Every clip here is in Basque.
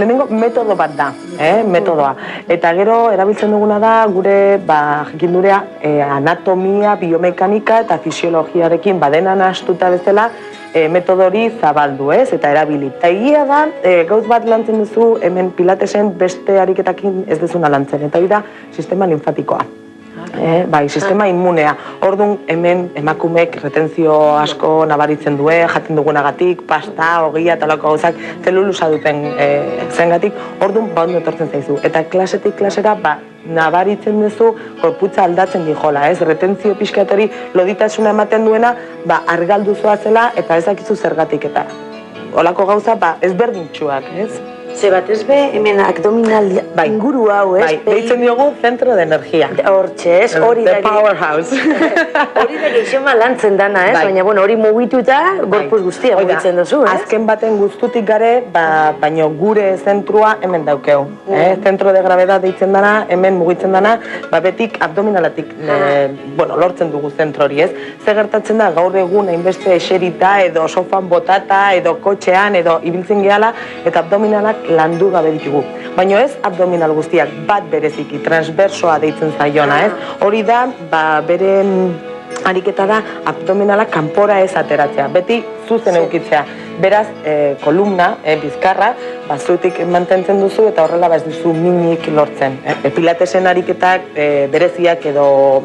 lehenengo metodo bat da, metodoa. Eta gero, erabiltzen duguna da, gure jakindurea anatomia, biomekanika eta fisiologiarekin badena nahastuta bezala, metodo hori zabaldu, eta erabili. Eta egia da, gauz bat lantzen duzu, hemen pilatesen beste ariketakin ez duzuna lantzen. Eta hori da, sistema linfatikoa. Bai, sistema immunea. Orduan, hemen emakumeek retenzio asko nabaritzen due, jaten dugunagatik, pasta, ogia eta lako gauzak, zelulusa duten zengatik, orduan, ondo etortzen zaizu. Eta klasetik klasera, nabaritzen duzu, gorputza aldatzen dijola, retenzio pixkatori loditasuna ematen duena, argalduzua zela eta ez dakizu zergatik eta. Olako gauza, ezberdintxuak, ez? Ze bat ez be, hemen abdominal inguru hau, ez? Bai, behitzen diogu centro de energia. Hortxe, ez? The powerhouse. Hori da geixema lantzen dana, ez? Baina, hori mugituta, gorpuz guztia mugitzen duzu, ez? Azken baten guztutik gare, baina gure zentrua hemen daukeu. Centro de gravedad deitzen dana, hemen mugitzen dana, betik abdominalatik lortzen dugu zentro hori, ez? Zer gertatzen da, gaur egun hainbeste eserita, edo sofan botata, edo kotxean, edo ibiltzen gehala, eta abdominalak landu gabe ditugu. Baina ez abdominal guztiak, bat bereziki, transversoa deitzen zaiona, ez? Hori da, bere ariketa da abdominala kanpora ez ateratzea, beti zuzen eukitzea. Beraz, kolumna, bizkarra, zutik mantentzen duzu eta horrela ez duzu minik lortzen. Pilatesen ariketak bereziak edo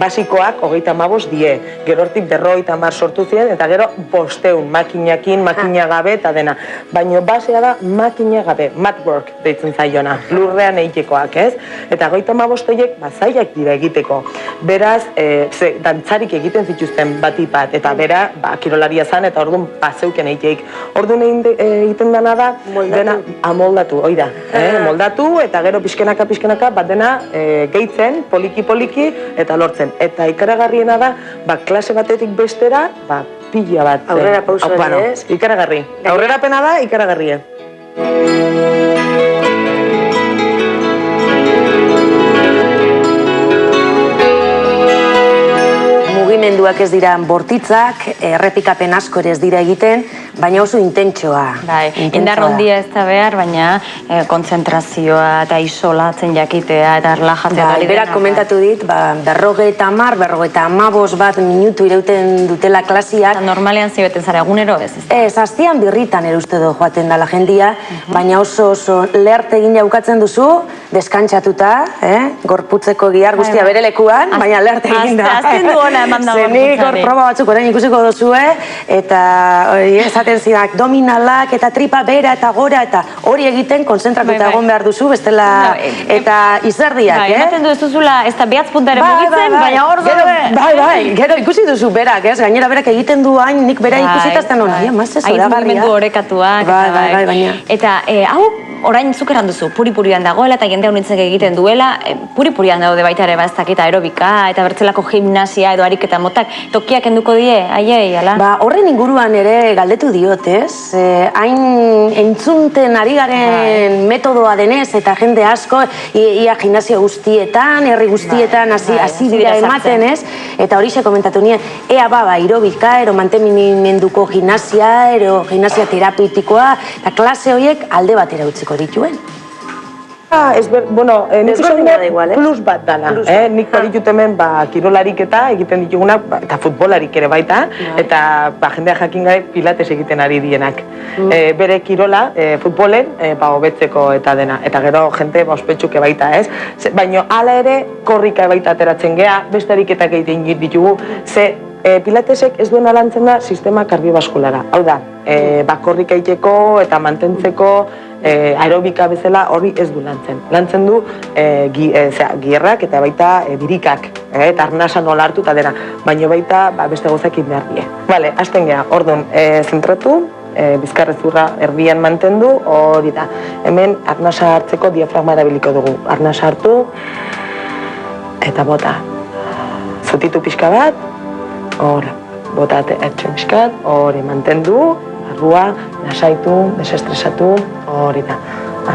basikoak 35 die. Gero hortik 50 sortu ziren eta gero 500 makinakin, makina gabe eta dena. Baina basea da makina gabe, mat work deitzen zaiona, lurrean egitekoak, ez? Eta 55 horiek zailak dira egiteko. Beraz, dantzarik egiten zituzten batipat eta bera kirolaria zan eta orduan zeuken egiteik. Orduan egiten dena da, dena amoldatu, hoi da. Moldatu eta gero pixkenaka bat dena gehitzen, poliki eta lortzen. Eta ikaragarriena da, klase batetik bestera, pila bat. Aurrera pausari, ez? Ikaragarri. Aurrerapena da, ikaragarria. Mugimenduak ez dira bortitzak, errepikapen asko ere ez dira egiten, baina oso intentsoa. Bai, indar handia ez da behar, baina kontzentrazioa eta isolatzen jakitea eta erlajatzea. Berak komentatu dit, 50-55 bat minutu irauten dutela klasiak. Normalean zibeten zara, egunero ez? Ez, hastian birritan eruste do joaten dala jendia, baina oso leherte egin jaukatzen duzu, deskantzatuta, gorputzeko gihar guztia bere lekuan, baina leherte egin da. Azten du hona eman da gorputzari. Zenik hor proba batzuk orain ikusiko duzue, eta esaten zidak dominalak eta tripa bera eta gora, eta hori egiten konzentratuta egon behar duzu, bestela eta izerdiak, ematen du ez duzula, ez da behatz puntare mugitzen, baina hor zobe. Bai, gero ikusi duzu berak, gainera berak egiten du hain, nik bera ikusitazten hori, mazez, odagarria. Mugimendu horekatuak. Bai, baina. Eta hau, orain zukeran duzu, puri-purian dagoela eta jende honitzek egiten duela, puri-purian daude baita ere, ez dakita aerobika eta bertzelako gimnasia edo ariketa motak, tokiak enduko die, aiei, ala? Horren inguruan ere galdetu diot, ez? Hain entzunten ari garen metodoa denez eta jende asko, ia gimnasio guztietan, herri guztietan hasi dira ematen, ez? Eta hori komentatu nien, ea aerobika, ero mantenimenduko gimnasia, ero gimnasia terapeutikoa, eta klase horiek alde batera utziko dituen. Nik plus bat dana. Nik baditut hemen kirolarik egiten ditugunak, eta futbolarik ere baita, eta jendea jakin gai pilates egiten ari dienak. Bere kirola, futbolen, hobetzeko eta dena. Eta gero jente ospetsuke baita, ez? Baina hala ere, korrika baita ateratzen gea, beste ariketak egiten ditugu, ze pilatesek ez duena lantzen da sistema kardiobaskulara. Hau da, korrika egiteko eta mantentzeko aerobika bezala hori ez du lantzen. Lantzen du gierrak eta baita birikak, eta arnasa nola hartu eta dena. Baina baita beste gozakin behar die. Bale, hasten geha, orduan, zentratu, bizkarrezurra erdian mantendu, hori da. Hemen arnasa hartzeko diafragma erabiliko dugu. Arnasa hartu, eta bota. Zutitu pixka bat, hori, bota etxen pixkat, hori mantendu, barrua, lasaitu, desestresatu, hori da.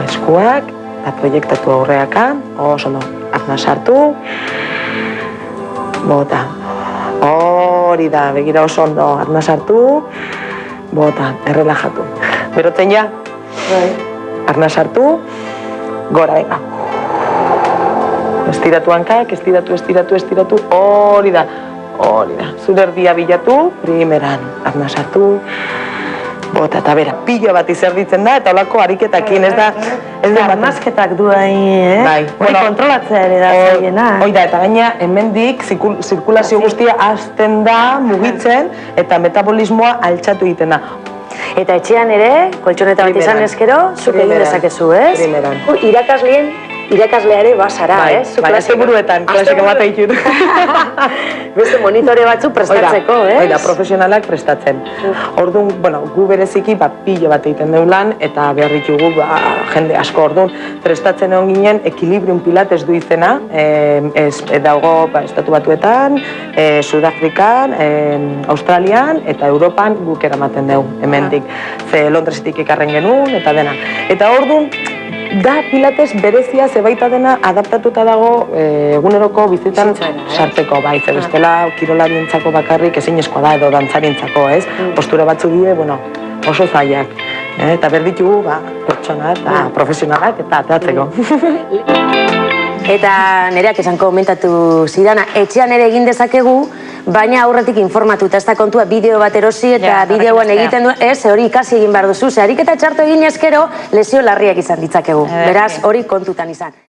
Eskuak, eta proiektatu aurreaka, oso ondo, arnasa hartu, bota. Hori da, begira oso ondo, arnasa hartu, bota, errelajatu. Berotzen ja? Bai. arna sartu, gora, venga. Estiratu hankak, estiratu, hori da. Zure erdia bilatu, primeran, arna sartu, bota, eta bera, pilo bat izerditzen da, eta olako ariketekin, ez da... Arnazketak du hain, hori kontrolatzea ere da zaiena. Hoi da, eta gaina, hemendik zirkulazio guztia hasten da, mugitzen, eta metabolismoa altxatu egiten da. Eta etxean ere, koltxoneta bat izan ezkero, zuk egin dezakezu, ez? Primeran. Irakasleare basara, ez? Baina buruetan, klasiko bat egitut. Beste monitore batzu prestatzeko, ez? Oida, profesionalak prestatzen. Orduan, gu bereziki pilo bat egiten dugu lan, eta behar ditugu jende asko. Orduan, prestatzen egon ginen, ekilibrium pilates du izena, dago Estatu Batuetan, Sudafrikan, Australian, eta Europan guk eramaten dugu, hemendik. Ze Londresetik ekarren genuen, eta dena. Eta orduan, da pilates berezia zebaita dena adaptatuta dago eguneroko bizitzan sartzeko, bai, ze bestela kirolarientzako bakarrik ezinezkoa da edo dantzarientzako, ez? Postura batzu die, oso zailak. Eta berditugu, pertsona eta profesionalak eta atatzeko. Eta nereak esan komentatu zidana, etxean ere egin dezakegu, baina aurretik informatuta, ez da kontua bideo bat erosi eta bideoan egiten du, ez, hori ikasi egin behar duzu, ze ariketa txarto egin ezkero, lesio larriak izan ditzakegu. Beraz, hori kontutan izan.